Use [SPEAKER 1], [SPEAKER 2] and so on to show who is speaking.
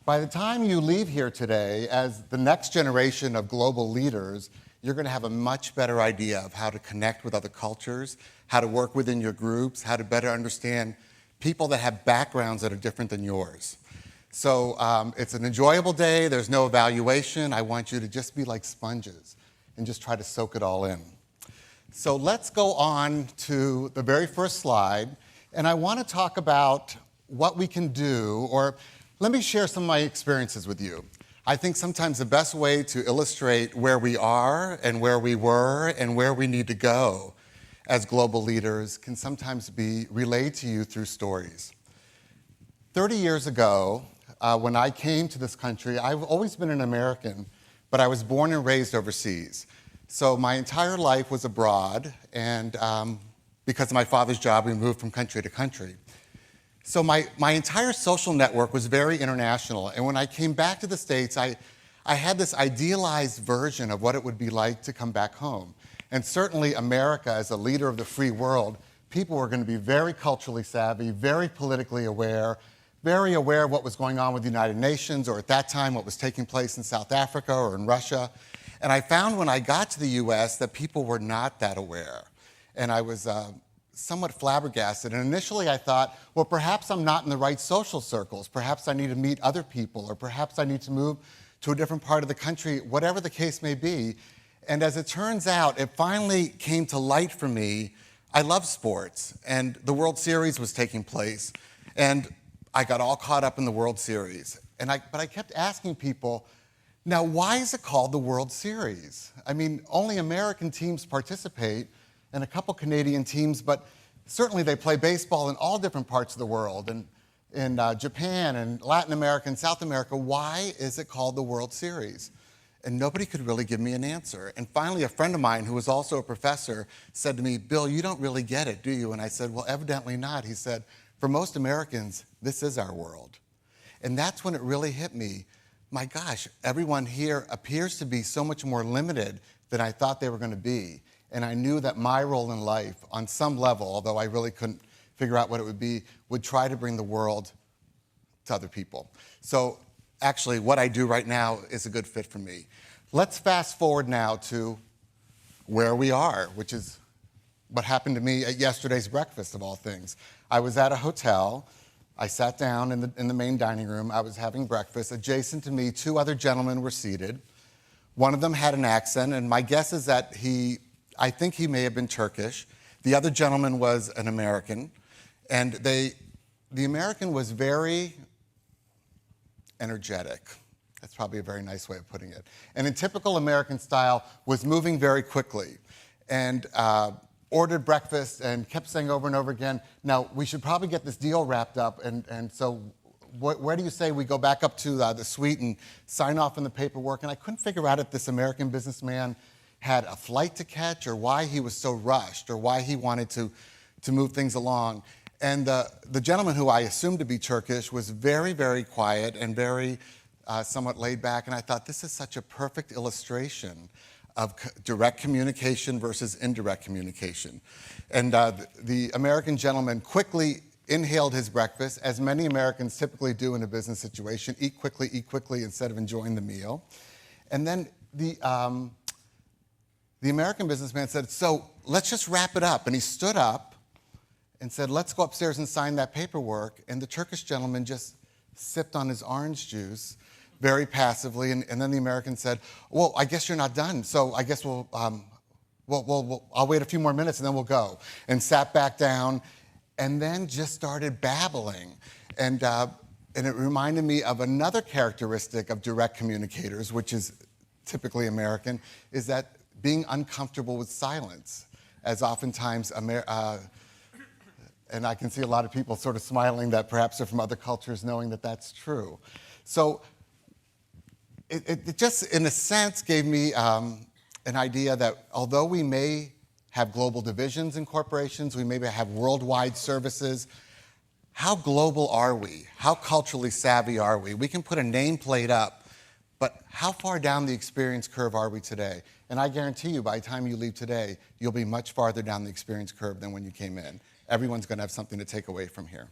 [SPEAKER 1] By the time you leave here today, as the next generation of global leaders, you're going to have a much better idea of how to connect with other cultures, how to work within your groups, how to better understand people that have backgrounds that are different than yours. So it's an enjoyable day. There's no evaluation. I want you to just be like sponges and just try to soak it all in. So let's go on to the very first slide. And I want to talk about what we can do, or let me share some of my experiences with you. I think sometimes the best way to illustrate where we are and where we were and where we need to go as global leaders can sometimes be relayed to you through stories. 30 years ago, when I came to this country, I've always been an American, but I was born and raised overseas. So my entire life was abroad, and because of my father's job, we moved from country to country. So my entire social network was very international, and when I came back to the States, I had this idealized version of what it would be like to come back home. And certainly America, as a leader of the free world, people were going to be very culturally savvy, very politically aware, very aware of what was going on with the United Nations, or at that time what was taking place in South Africa or in Russia. And I found when I got to the US that people were not that aware. And I was somewhat flabbergasted. And initially I thought, well, perhaps I'm not in the right social circles. Perhaps I need to meet other people, or perhaps I need to move to a different part of the country, whatever the case may be. And as it turns out, it finally came to light for me. I love sports, and the World Series was taking place. And I got all caught up in the World Series. But I kept asking people, now why is it called the World Series? I mean, only American teams participate, and a couple Canadian teams, but certainly they play baseball in all different parts of the world, and in Japan and Latin America and South America. Why is it called the World Series? And nobody could really give me an answer. And finally, a friend of mine who was also a professor said to me, Bill, you don't really get it, do you? And I said, well, evidently not. He said, for most Americans, this is our world. And that's when it really hit me. My gosh, everyone here appears to be so much more limited than I thought they were going to be. And I knew that my role in life, on some level, although I really couldn't figure out what it would be, would try to bring the world to other people. So actually, what I do right now is a good fit for me. Let's fast forward now to where we are, which is what happened to me at yesterday's breakfast, of all things. I was at a hotel. I sat down in the main dining room. I was having breakfast. Adjacent to me, two other gentlemen were seated. One of them had an accent, and my guess is that I think he may have been Turkish. The other gentleman was an American, and the American was very energetic. That's probably a very nice way of putting it. And in typical American style, was moving very quickly, and ordered breakfast and kept saying over and over again, now, we should probably get this deal wrapped up, and so where do you say we go back up to the suite and sign off on the paperwork? And I couldn't figure out if this American businessman had a flight to catch, or why he was so rushed, or why he wanted to move things along. And the gentleman, who I assumed to be Turkish, was very, very quiet and very somewhat laid back. And I thought, this is such a perfect illustration of direct communication versus indirect communication. And the American gentleman quickly inhaled his breakfast, as many Americans typically do in a business situation: eat quickly instead of enjoying the meal. And then the American businessman said, so let's just wrap it up. And he stood up and said, let's go upstairs and sign that paperwork. And the Turkish gentleman just sipped on his orange juice very passively. And then the American said, well, I guess you're not done. So I guess I'll wait a few more minutes and then we'll go. And sat back down and then just started babbling. And it reminded me of another characteristic of direct communicators, which is typically American, is that being uncomfortable with silence, as oftentimes, and I can see a lot of people sort of smiling that perhaps they're from other cultures, knowing that that's true. So it just, in a sense, gave me an idea that although we may have global divisions in corporations, we maybe have worldwide services, how global are we? How culturally savvy are we? We can put a nameplate up, but how far down the experience curve are we today? And I guarantee you, by the time you leave today, you'll be much farther down the experience curve than when you came in. Everyone's going to have something to take away from here.